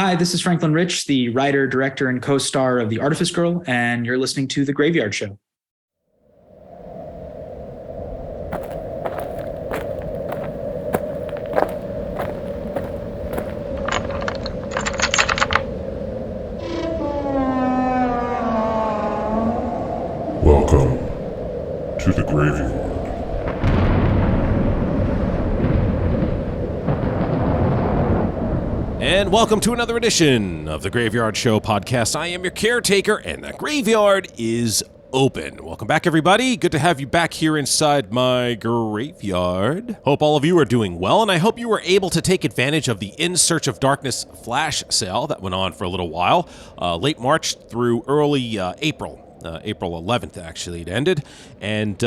Hi, this is Franklin Ritch, the writer, director, and co-star of The Artifice Girl, and you're listening to The Graveyard Show. Welcome to the Graveyard. And welcome to another edition of the Graveyard Show podcast. I am your caretaker, and the graveyard is open. Welcome back, everybody. Good to have you back here inside my graveyard. Hope all of you are doing well, and I hope you were able to take advantage of the In Search of Darkness flash sale that went on for a little while, late March through early April. April 11th, actually, it ended. And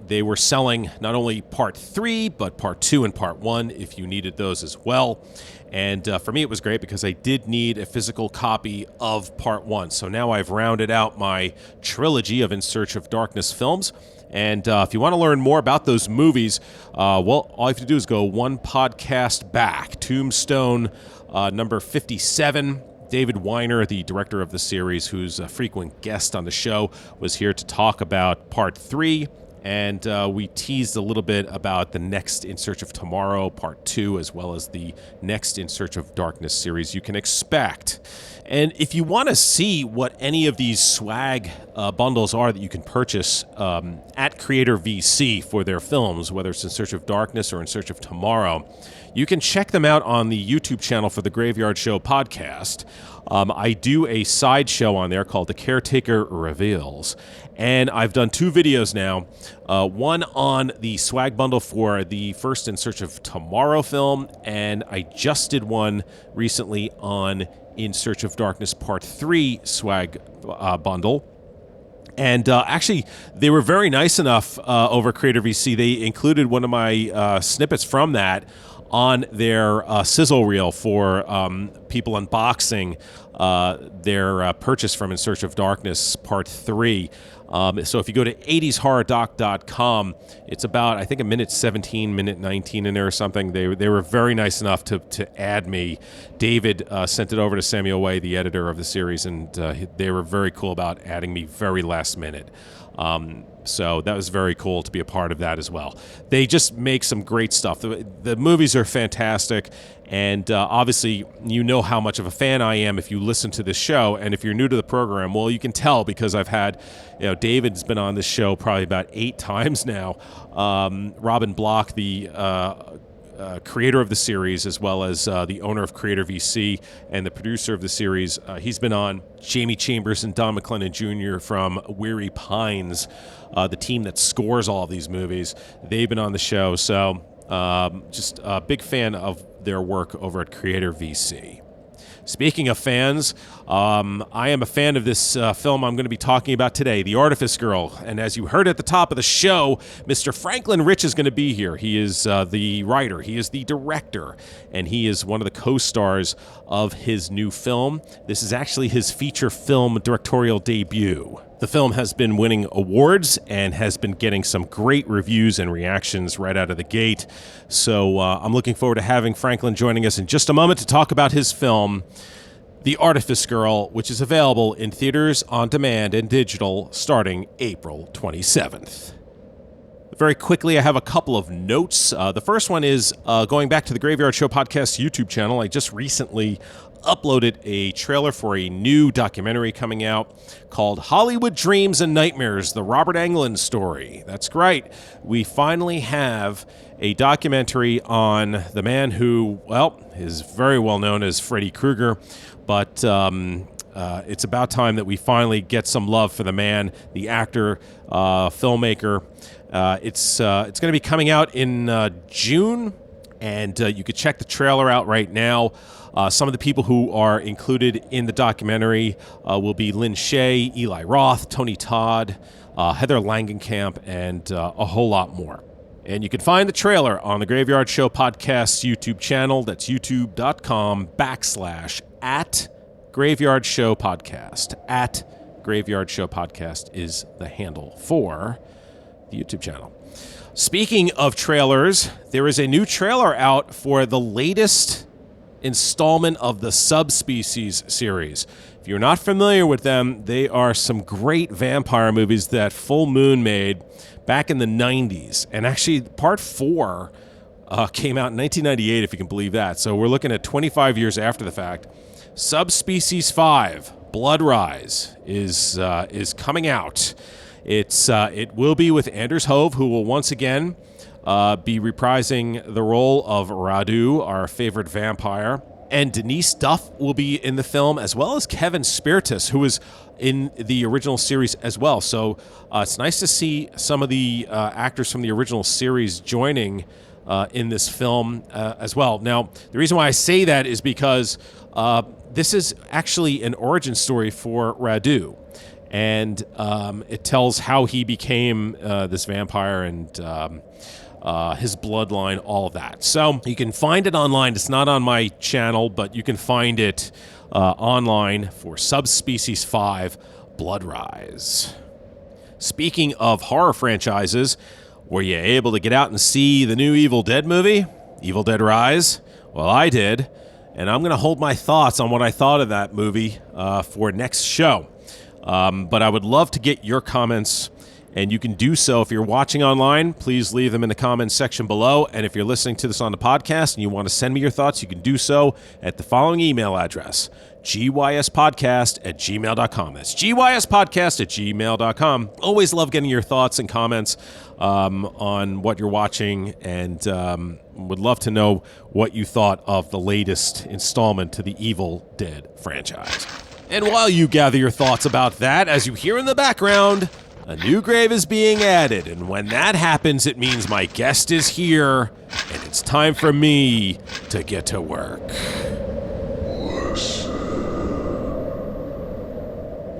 they were selling not only Part 3, but Part 2 and Part 1 if you needed those as well. And for me, it was great because I did need a physical copy of Part 1. So now I've rounded out my trilogy of In Search of Darkness films. And if you want to learn more about those movies, well, all you have to do is go one podcast back. Tombstone, number 57. David Weiner, the director of the series, who's a frequent guest on the show, was here to talk about Part 3, and we teased a little bit about the next In Search of Tomorrow, Part 2, as well as the next In Search of Darkness series you can expect. And if you want to see what any of these swag bundles are that you can purchase at Creator VC for their films, whether it's In Search of Darkness or In Search of Tomorrow, you can check them out on the YouTube channel for the Graveyard Show podcast. I do a side show on there called The Caretaker Reveals, and I've done two videos now, one on the swag bundle for the first In Search of Tomorrow film, and I just did one recently on In Search of Darkness Part 3 swag bundle. And actually, they were very nice enough over Creator VC. They included one of my snippets from that on their sizzle reel for people unboxing their purchase from In Search of Darkness Part 3. So if you go to 80shorrordoc.com, it's about, I think, a minute 17, minute 19 in there or something. They were very nice enough to add me. David sent it over to Samuel Way, the editor of the series, and they were very cool about adding me very last minute. So that was very cool to be a part of that as well. They just make some great stuff. The movies are fantastic, and obviously you know how much of a fan I am if you listen to this show, and if you're new to the program, well, you can tell because I've had, David's been on this show probably about 8 times now. Robin Block, the creator of the series, as well as the owner of Creator VC and the producer of the series. He's been on. Jamie Chambers and Don McLennan Jr. from Weary Pines, the team that scores all of these movies. They've been on the show, so just a big fan of their work over at Creator VC. Speaking of fans, I am a fan of this film I'm going to be talking about today, The Artifice Girl. And as you heard at the top of the show, Mr. Franklin Ritch is going to be here. He is the writer, he is the director, and he is one of the co-stars of his new film. This is actually his feature film directorial debut. The film has been winning awards and has been getting some great reviews and reactions right out of the gate. So I'm looking forward to having Franklin joining us in just a moment to talk about his film, The Artifice Girl, which is available in theaters, on demand, and digital starting April 27th. Very quickly, I have a couple of notes. The first one is going back to the Graveyard Show podcast YouTube channel. I just recently uploaded a trailer for a new documentary coming out called Hollywood Dreams and Nightmares, the Robert Englund story. That's right. We finally have a documentary on the man who, well, is very well known as Freddy Krueger, but it's about time that we finally get some love for the man, the actor, filmmaker. It's going to be coming out in June, and you could check the trailer out right now. Some of the people who are included in the documentary will be Lynn Shay, Eli Roth, Tony Todd, Heather Langenkamp, and a whole lot more. And you can find the trailer on the Graveyard Show Podcast's YouTube channel. That's youtube.com/@Graveyard Show Podcast. @Graveyard Show Podcast is the handle for the YouTube channel. Speaking of trailers, there is a new trailer out for the latest installment of the Subspecies series. If you're not familiar with them, they are some great vampire movies that Full Moon made back in the 90s. And actually, part 4 came out in 1998, if you can believe that. So we're looking at 25 years after the fact. Subspecies 5, Blood Rise, is coming out. It will be with Anders Hove, who will once again be reprising the role of Radu, our favorite vampire. And Denise Duff will be in the film, as well as Kevin Spiritus, who was in the original series as well. So it's nice to see some of the actors from the original series joining in this film as well. Now, the reason why I say that is because this is actually an origin story for Radu. And it tells how he became this vampire and his bloodline, all of that. So you can find it online. It's not on my channel, but you can find it online for Subspecies 5, Blood Rise. Speaking of horror franchises, were you able to get out and see the new Evil Dead movie, Evil Dead Rise? Well, I did, and I'm going to hold my thoughts on what I thought of that movie for next show. But I would love to get your comments, and you can do so if you're watching online. Please leave them in the comments section below. And if you're listening to this on the podcast and you want to send me your thoughts, you can do so at the following email address, gyspodcast@gmail.com. That's gyspodcast@gmail.com. Always love getting your thoughts and comments on what you're watching, and would love to know what you thought of the latest installment to the Evil Dead franchise. And while you gather your thoughts about that, as you hear in the background, a new grave is being added, and when that happens, it means my guest is here, and it's time for me to get to work.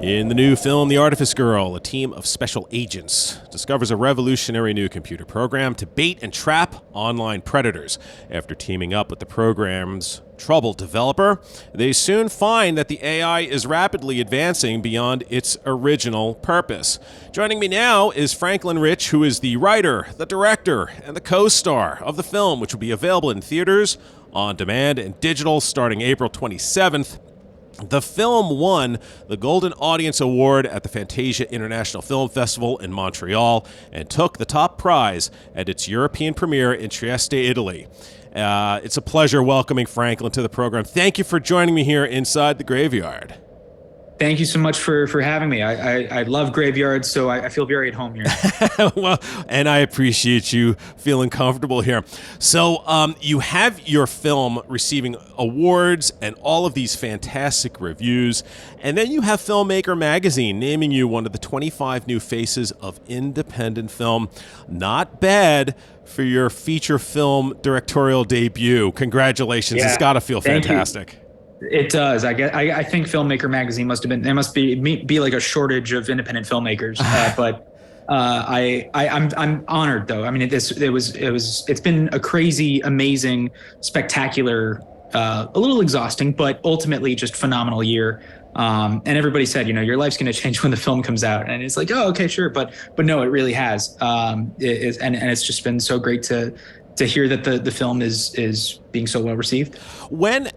In the new film, The Artifice Girl, a team of special agents discovers a revolutionary new computer program to bait and trap online predators. After teaming up with the program's troubled developer, they soon find that the AI is rapidly advancing beyond its original purpose. Joining me now is Franklin Ritch, who is the writer, the director, and the co-star of the film, which will be available in theaters, on demand, and digital starting April 27th. The film won the Golden Audience Award at the Fantasia International Film Festival in Montreal and took the top prize at its European premiere in Trieste, Italy. It's a pleasure welcoming Franklin to the program. Thank you for joining me here inside the Graveyard. Thank you so much for having me. I love graveyards, so I feel very at home here. Well, and I appreciate you feeling comfortable here. So you have your film receiving awards and all of these fantastic reviews, and then you have Filmmaker Magazine naming you one of the 25 new faces of independent film. Not bad for your feature film directorial debut. Congratulations. Yeah, it's got to feel fantastic. It does. I think Filmmaker Magazine there must be like a shortage of independent filmmakers. But I'm honored though. I mean, it's been a crazy, amazing, spectacular, a little exhausting, but ultimately just phenomenal year. And everybody said, your life's going to change when the film comes out, and it's like, oh, okay, sure, but no, it really has. And it's just been so great to hear that the film is being so well received.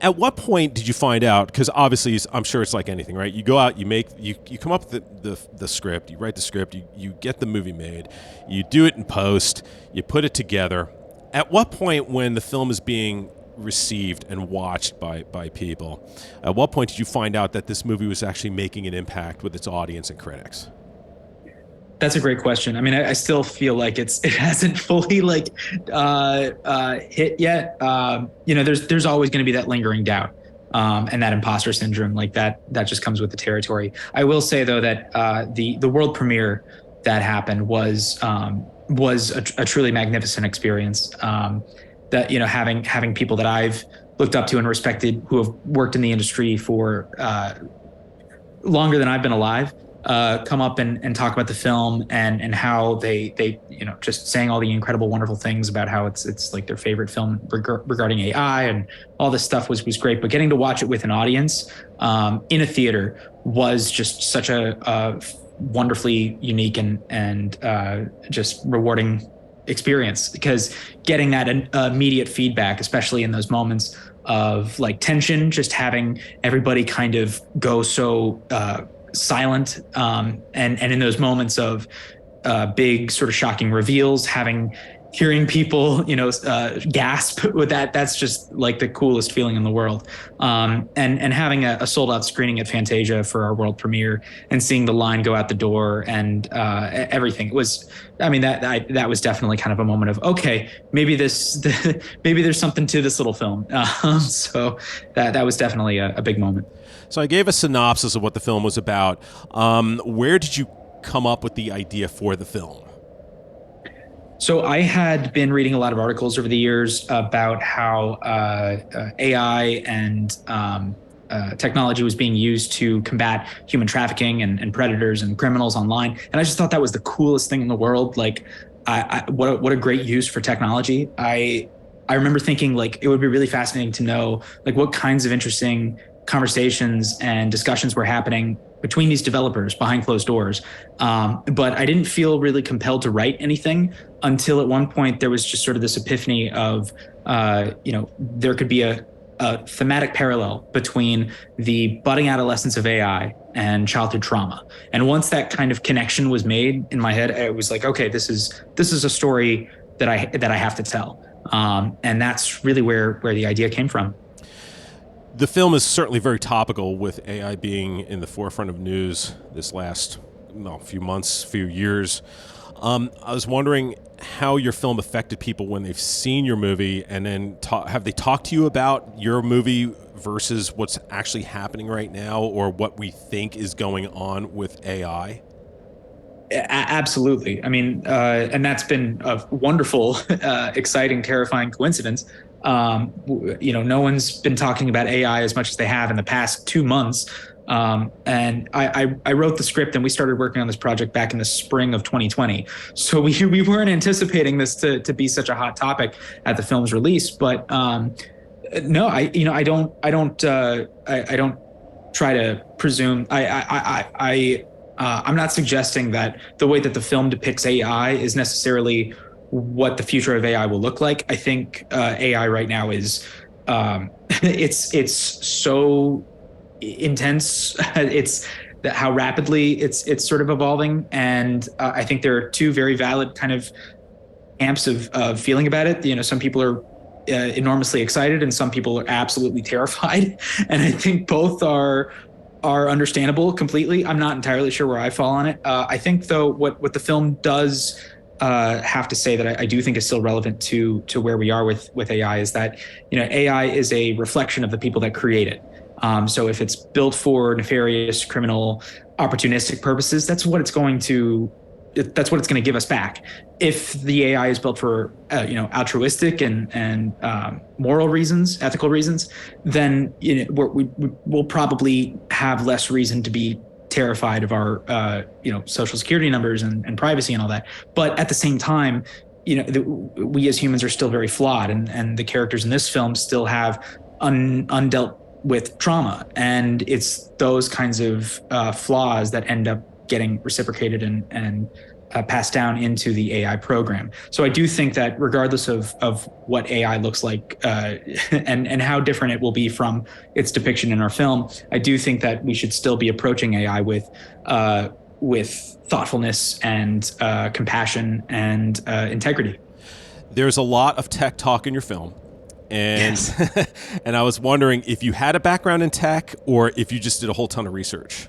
At what point did you find out? Because obviously, I'm sure it's like anything, right? You go out, you come up with the script, you write the script, you get the movie made, you do it in post, you put it together. At what point, when the film is being received and watched by people, at what point did you find out that this movie was actually making an impact with its audience and critics? That's a great question. I mean, I still feel like it hasn't fully hit yet. There's always going to be that lingering doubt and that imposter syndrome, like that just comes with the territory. I will say though that the world premiere that happened was a truly magnificent experience. That having people that I've looked up to and respected, who have worked in the industry for longer than I've been alive, come up and talk about the film and how they just saying all the incredible, wonderful things about how it's like their favorite film regarding AI and all this stuff was great. But getting to watch it with an audience in a theater was just such a wonderfully unique and just rewarding experience, because getting that immediate feedback, especially in those moments of like tension, just having everybody kind of go so silent, and in those moments of big sort of shocking reveals, hearing people, gasp with that's just like the coolest feeling in the world. And having a sold out screening at Fantasia for our world premiere and seeing the line go out the door and everything was, I mean, that was definitely kind of a moment of, okay, maybe maybe there's something to this little film. So that was definitely a big moment. So I gave a synopsis of what the film was about. Where did you come up with the idea for the film? So I had been reading a lot of articles over the years about how AI and technology was being used to combat human trafficking and predators and criminals online. And I just thought that was the coolest thing in the world. Like, what a great use for technology. I remember thinking like it would be really fascinating to know like what kinds of interesting conversations and discussions were happening between these developers behind closed doors. But I didn't feel really compelled to write anything until at one point there was just sort of this epiphany of, there could be a thematic parallel between the budding adolescence of AI and childhood trauma. And once that kind of connection was made in my head, it was like, okay, this is a story that I have to tell. And that's really where the idea came from. The film is certainly very topical, with AI being in the forefront of news this last few months, few years. I was wondering how your film affected people when they've seen your movie, and then have they talked to you about your movie versus what's actually happening right now, or what we think is going on with AI? Absolutely. I mean, and that's been a wonderful, exciting, terrifying coincidence. No one's been talking about AI as much as they have in the past 2 months. And I wrote the script and we started working on this project back in the spring of 2020. So we weren't anticipating this to be such a hot topic at the film's release. But no, I don't try to presume. I'm not suggesting that the way that the film depicts AI is necessarily what the future of AI will look like. I think AI right now is it's so intense. It's how rapidly it's sort of evolving, and I think there are two very valid kind of camps of feeling about it. Some people are enormously excited, and some people are absolutely terrified. And I think both are understandable completely. I'm not entirely sure where I fall on it. I think though what the film does have to say that I do think is still relevant to where we are with AI is that AI is a reflection of the people that create it. So if it's built for nefarious, criminal, opportunistic purposes, that's what it's going to give us back. If the AI is built for altruistic and moral reasons, ethical reasons, then we'll probably have less reason to be terrified of our social security numbers and privacy and all that. But at the same time, we as humans are still very flawed, and the characters in this film still have undealt with trauma, and it's those kinds of flaws that end up getting reciprocated and passed down into the AI program. So I do think that regardless of what AI looks like and how different it will be from its depiction in our film, I do think that we should still be approaching AI with thoughtfulness and compassion and integrity. There's a lot of tech talk in your film. And yes. And I was wondering if you had a background in tech or if you just did a whole ton of research.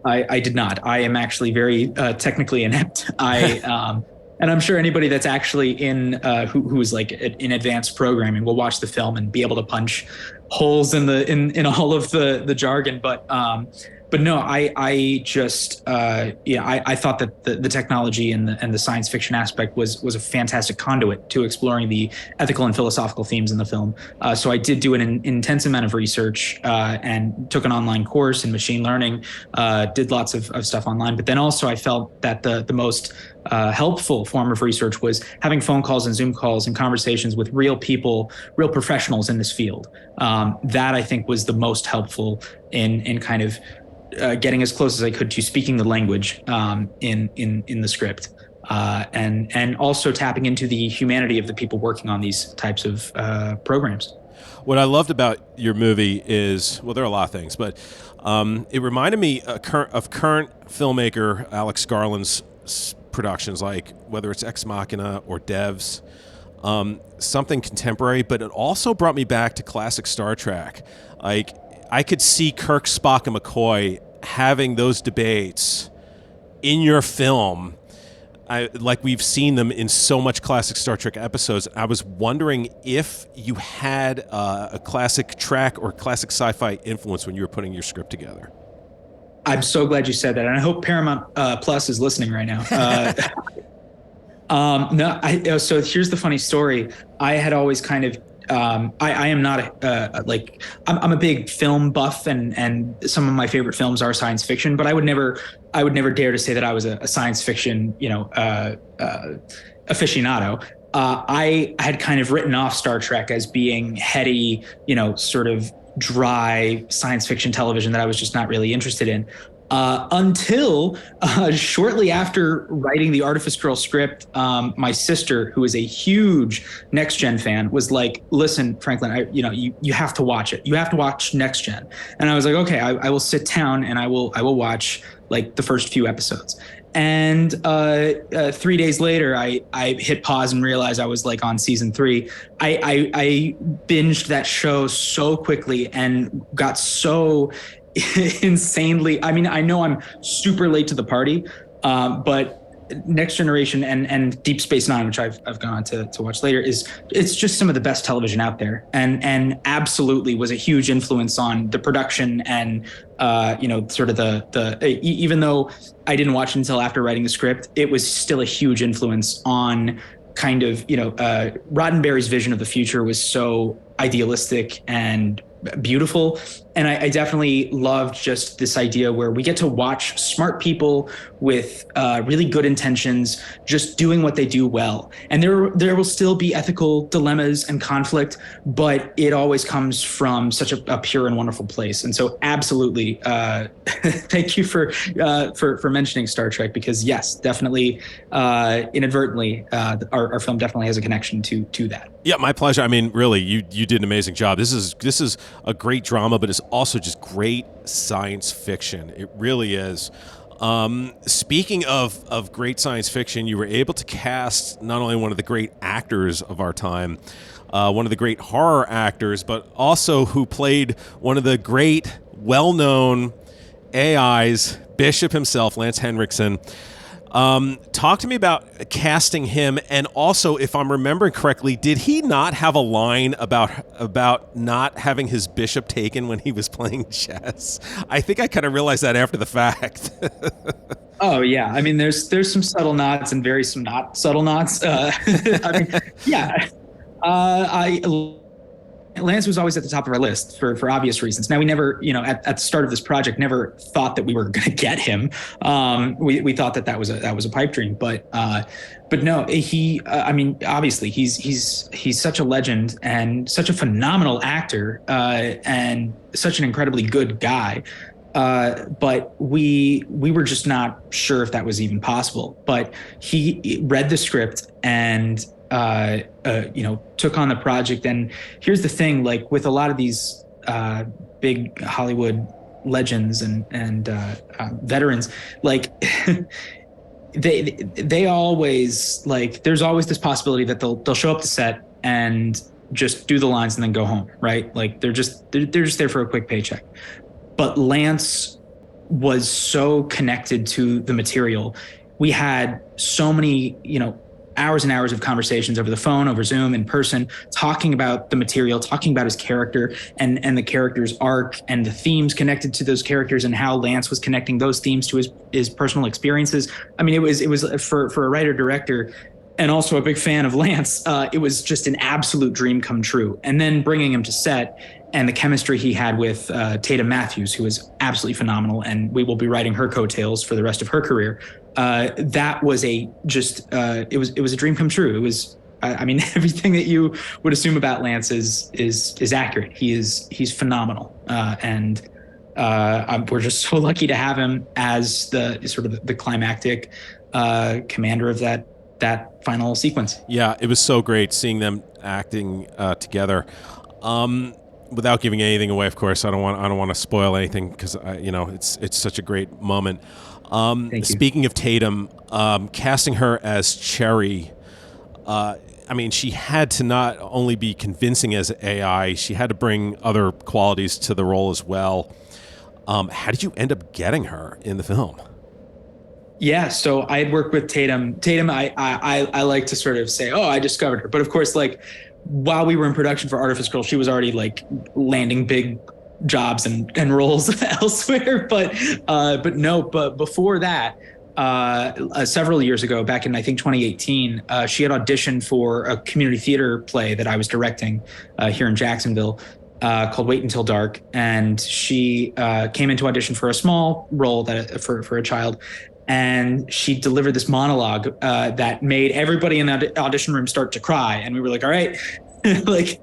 I did not. I am actually very technically inept. And I'm sure anybody that's actually in who is like in advanced programming will watch the film and be able to punch holes in all of the jargon. But no, I just I thought that the technology and the science fiction aspect was a fantastic conduit to exploring the ethical and philosophical themes in the film. So I did do an intense amount of research and took an online course in machine learning, did lots of stuff online. But then also I felt that the most helpful form of research was having phone calls and Zoom calls and conversations with real people, real professionals in this field. That I think was the most helpful in kind of getting as close as I could to speaking the language in the script, and also tapping into the humanity of the people working on these types of programs. What I loved about your movie is, well, there are a lot of things, but it reminded me of current filmmaker Alex Garland's productions, like whether it's Ex Machina or Devs, something contemporary, but it also brought me back to classic Star Trek. Like, I could see Kirk, Spock, and McCoy having those debates in your film, like we've seen them in so much classic Star Trek episodes. I was wondering if you had a classic Trek or classic sci-fi influence when you were putting your script together. I'm so glad you said that, and I hope Paramount Plus is listening right now. So here's the funny story. I had always kind of, I am not I'm a big film buff, and some of my favorite films are science fiction, but I would never dare to say that I was a science fiction, aficionado. I had kind of written off Star Trek as being heady, sort of dry science fiction television that I was just not really interested in. Until shortly after writing the Artifice Girl script, my sister, who is a huge Next Gen fan, was like, "Listen, Franklin, you have to watch it. You have to watch Next Gen." And I was like, "Okay, I will sit down and I will watch like the first few episodes." And 3 days later, I hit pause and realized I was like on season 3. I binged that show so quickly and got so insanely. I mean, I know I'm super late to the party, but Next Generation and Deep Space Nine, which I've gone on to watch later, it's just some of the best television out there, and absolutely was a huge influence on the production and sort of the even though I didn't watch it until after writing the script, it was still a huge influence on kind of Roddenberry's vision of the future was so idealistic and beautiful. And I definitely loved just this idea where we get to watch smart people with really good intentions just doing what they do well. And there will still be ethical dilemmas and conflict, but it always comes from such a pure and wonderful place. And so absolutely, thank you for mentioning Star Trek, because yes, definitely, inadvertently, our film definitely has a connection to that. Yeah, my pleasure. I mean, really, you did an amazing job. This is a great drama, but it's also just great science fiction. It really is. Speaking of great science fiction, you were able to cast not only one of the great actors of our time, one of the great horror actors, but also who played one of the great, well-known AIs, Bishop himself, Lance Henriksen. Talk to me about casting him, and also, if I'm remembering correctly, did he not have a line about not having his bishop taken when he was playing chess? I think I kind of realized that after the fact. Oh yeah, I mean, there's some subtle nods and some not subtle nods. I mean, yeah, Lance was always at the top of our list for obvious reasons. Now, we never, at the start of this project, never thought that we were going to get him. We thought that was a pipe dream, but no, he. I mean, obviously, he's such a legend and such a phenomenal actor, and such an incredibly good guy. But we were just not sure if that was even possible. But he read the script and took on the project. And here's the thing, like with a lot of these big Hollywood legends and veterans, like they always, like, there's always this possibility that they'll show up to set and just do the lines and then go home, right? Like they're just there for a quick paycheck. But Lance was so connected to the material. We had so many, hours and hours of conversations over the phone, over Zoom, in person, talking about the material, talking about his character and the character's arc and the themes connected to those characters and how Lance was connecting those themes to his personal experiences. I mean, it was for a writer director and also a big fan of Lance, it was just an absolute dream come true. And then bringing him to set and the chemistry he had with Tatum Matthews, who was absolutely phenomenal, and we will be writing her coattails for the rest of her career. That was it was a dream come true. It was, I mean, everything that you would assume about Lance is accurate. He's phenomenal, and we're just so lucky to have him as the sort of the climactic commander of that final sequence. Yeah, it was so great seeing them acting together. Without giving anything away, of course, I don't want to spoil anything because it's such a great moment. Thank you. Speaking of Tatum, casting her as Cherry, she had to not only be convincing as AI, she had to bring other qualities to the role as well. How did you end up getting her in the film? Yeah, so I had worked with Tatum. I like to sort of say, oh, I discovered her. But of course, like while we were in production for Artifice Girl, she was already like landing big jobs and roles elsewhere. But before that, several years ago, back in I think 2018, she had auditioned for a community theater play that I was directing here in Jacksonville. Called Wait Until Dark, and she came into audition for a small role for a child, and she delivered this monologue that made everybody in the audition room start to cry, and we were like, all right, like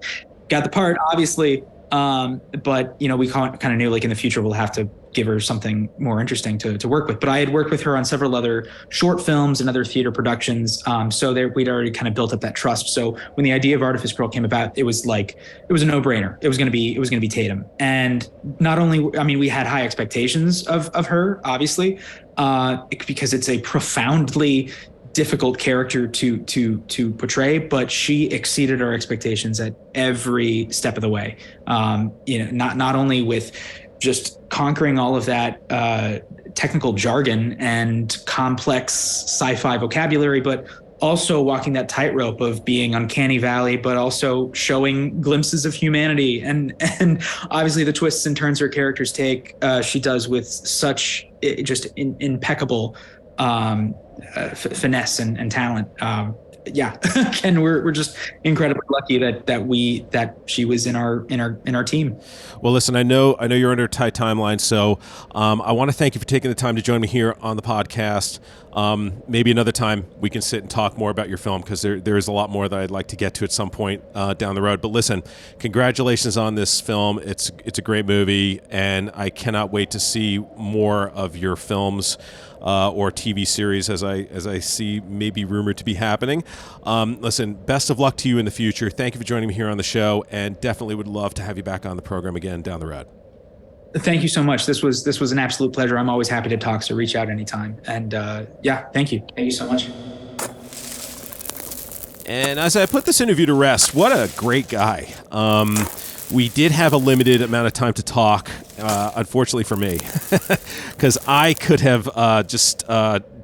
got the part, obviously, but we kind of knew like in the future we'll have to give her something more interesting to work with. But I had worked with her on several other short films and other theater productions. So we'd already kind of built up that trust. So when the idea of Artifice Girl came about, it was a no-brainer. It was going to be Tatum. And not only, we had high expectations of her, obviously, because it's a profoundly difficult character to portray, but she exceeded our expectations at every step of the way. Not only with just conquering all of that technical jargon and complex sci-fi vocabulary, but also walking that tightrope of being uncanny valley, but also showing glimpses of humanity and obviously the twists and turns her characters take. She does with such just impeccable finesse and talent. Ken, we're just incredibly lucky that she was in our team. Well, listen, I know you're under a tight timeline, so I want to thank you for taking the time to join me here on the podcast. Maybe another time we can sit and talk more about your film, because there is a lot more that I'd like to get to at some point down the road. But listen, congratulations on this film. It's a great movie, and I cannot wait to see more of your films or TV series as I see maybe rumored to be happening. Listen, best of luck to you in the future. Thank you for joining me here on the show, and definitely would love to have you back on the program again down the road. Thank you so much. This was an absolute pleasure. I'm always happy to talk, so reach out anytime. And thank you. Thank you so much. And as I put this interview to rest, what a great guy. We did have a limited amount of time to talk, unfortunately for me, because I could have just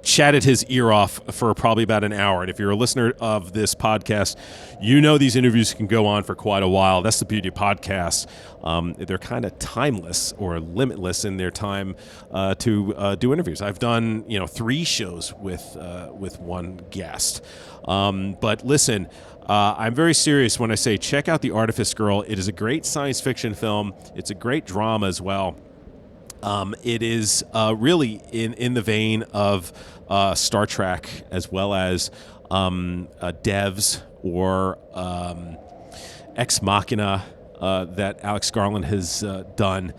chatted his ear off for probably about an hour. And if you're a listener of this podcast, you know these interviews can go on for quite a while. That's the beauty of podcasts. They're kind of timeless or limitless in their time to do interviews. I've done 3 shows with one guest. But listen, I'm very serious when I say check out The Artifice Girl. It is a great science fiction film. It's a great drama as well. It is really in the vein of Star Trek, as well as Devs or Ex Machina that Alex Garland has done.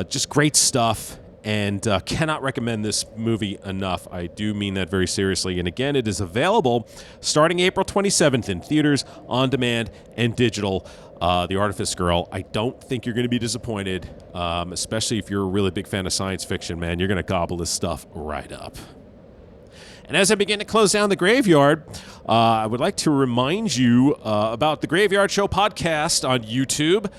Just great stuff. And cannot recommend this movie enough. I do mean that very seriously. And again, it is available starting April 27th in theaters, on demand, and digital. The Artifice Girl. I don't think you're going to be disappointed, especially if you're a really big fan of science fiction, man. You're going to gobble this stuff right up. And as I begin to close down the Graveyard, I would like to remind you about the Graveyard Show podcast on YouTube.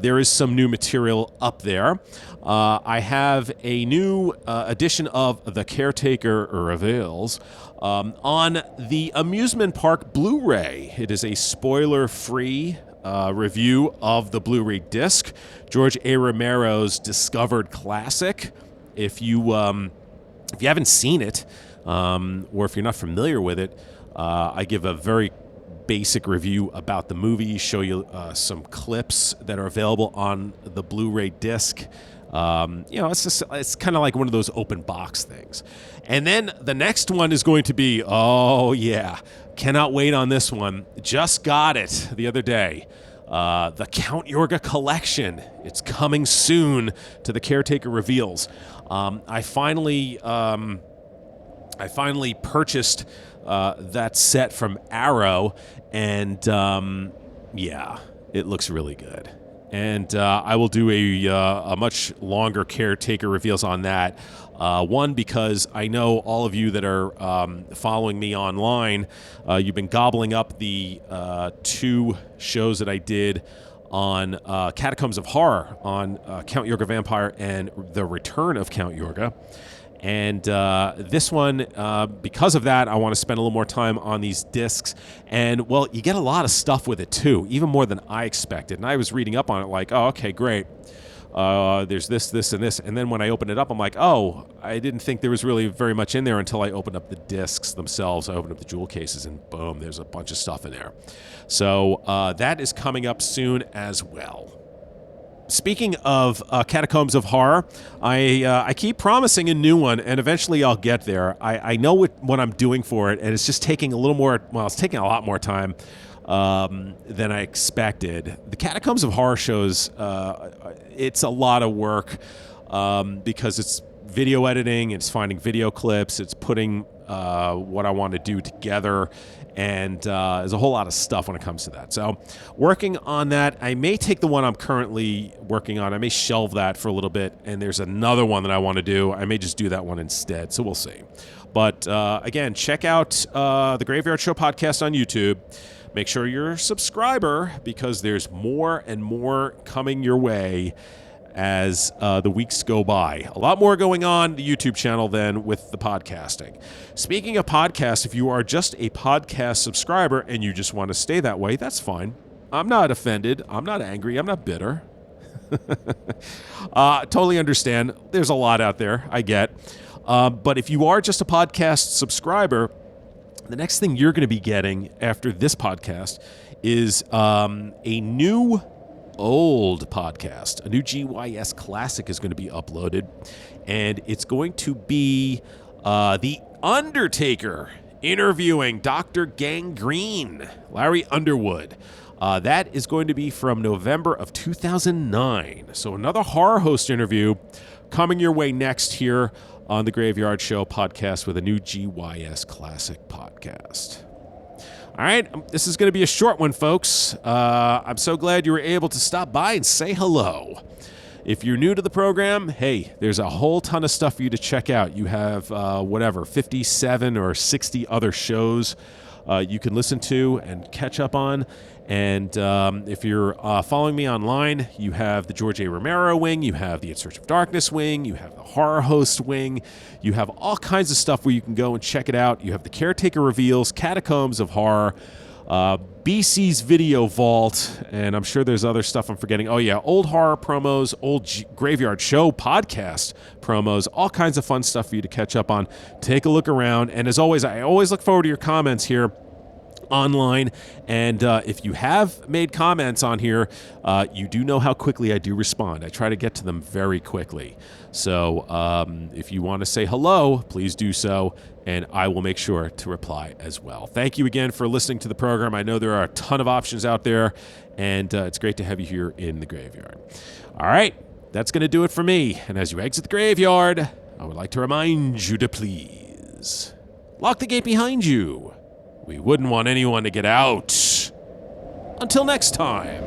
There is some new material up there. I have a new edition of The Caretaker Reveals on the Amusement Park Blu-ray. It is a spoiler-free review of the Blu-ray disc, George A. Romero's discovered classic. If you haven't seen it, or if you're not familiar with it, I give a very basic review about the movie, show you some clips that are available on the Blu-ray disc. It's kind of like one of those open box things. And then the next one is going to be, cannot wait on this one. Just got it the other day. The Count Yorga collection. It's coming soon to the Caretaker Reveals. I finally purchased that set from Arrow, and it looks really good. And I will do a much longer caretaker reveals on that. One, because I know all of you that are following me online, you've been gobbling up the 2 shows that I did on Catacombs of Horror, on Count Yorga Vampire and The Return of Count Yorga. And this one, because of that, I want to spend a little more time on these discs. And, well, you get a lot of stuff with it, too, even more than I expected. And I was reading up on it like, oh, okay, great. There's this, and this. And then when I opened it up, I'm like, oh, I didn't think there was really very much in there until I opened up the discs themselves. I opened up the jewel cases, and boom, there's a bunch of stuff in there. So that is coming up soon as well. Speaking of Catacombs of Horror, I keep promising a new one, and eventually I'll get there. I know what I'm doing for it, and it's just taking a little more, well, it's taking a lot more time than I expected. The Catacombs of Horror shows, it's a lot of work because it's video editing, it's finding video clips, it's putting what I want to do together, and there's a whole lot of stuff when it comes to that. So working on that. I may take the one I'm currently working on. I may shelve that for a little bit, and there's another one that I want to do. I may just do that one instead, so we'll see. But again, check out the Graveyard Show podcast on YouTube. Make sure you're a subscriber because there's more and more coming your way as the weeks go by. A lot more going on the YouTube channel than with the podcasting. Speaking of podcasts, if you are just a podcast subscriber and you just want to stay that way, that's fine. I'm not offended. I'm not angry. I'm not bitter. Totally understand. There's a lot out there. I get. But if you are just a podcast subscriber, the next thing you're going to be getting after this podcast is a new old podcast. A new GYS classic is going to be uploaded, and it's going to be The Undertaker interviewing Dr. Gangrene, Larry Underwood. That is going to be from November of 2009. So another horror host interview coming your way next here on the Graveyard Show podcast with a new GYS classic podcast. All right, this is going to be a short one, folks. I'm so glad you were able to stop by and say hello. If you're new to the program, hey, there's a whole ton of stuff for you to check out. You have, 57 or 60 other shows you can listen to and catch up on. And if you're following me online, you have the George A. Romero wing, you have the In Search of Darkness wing, you have the Horror Host wing, you have all kinds of stuff where you can go and check it out. You have the Caretaker Reveals, Catacombs of Horror, BC's Video Vault, and I'm sure there's other stuff I'm forgetting. Oh yeah, old horror promos, old Graveyard Show podcast promos, all kinds of fun stuff for you to catch up on. Take a look around, and as always, I always look forward to your comments here online, and if you have made comments on here, you do know how quickly I do respond. I try to get to them very quickly. So if you want to say hello, please do so, and I will make sure to reply as well. Thank you again for listening to the program. I know there are a ton of options out there, and it's great to have you here in the graveyard. All right, that's going to do it for me. And as you exit the graveyard, I would like to remind you to please lock the gate behind you. We wouldn't want anyone to get out. Until next time.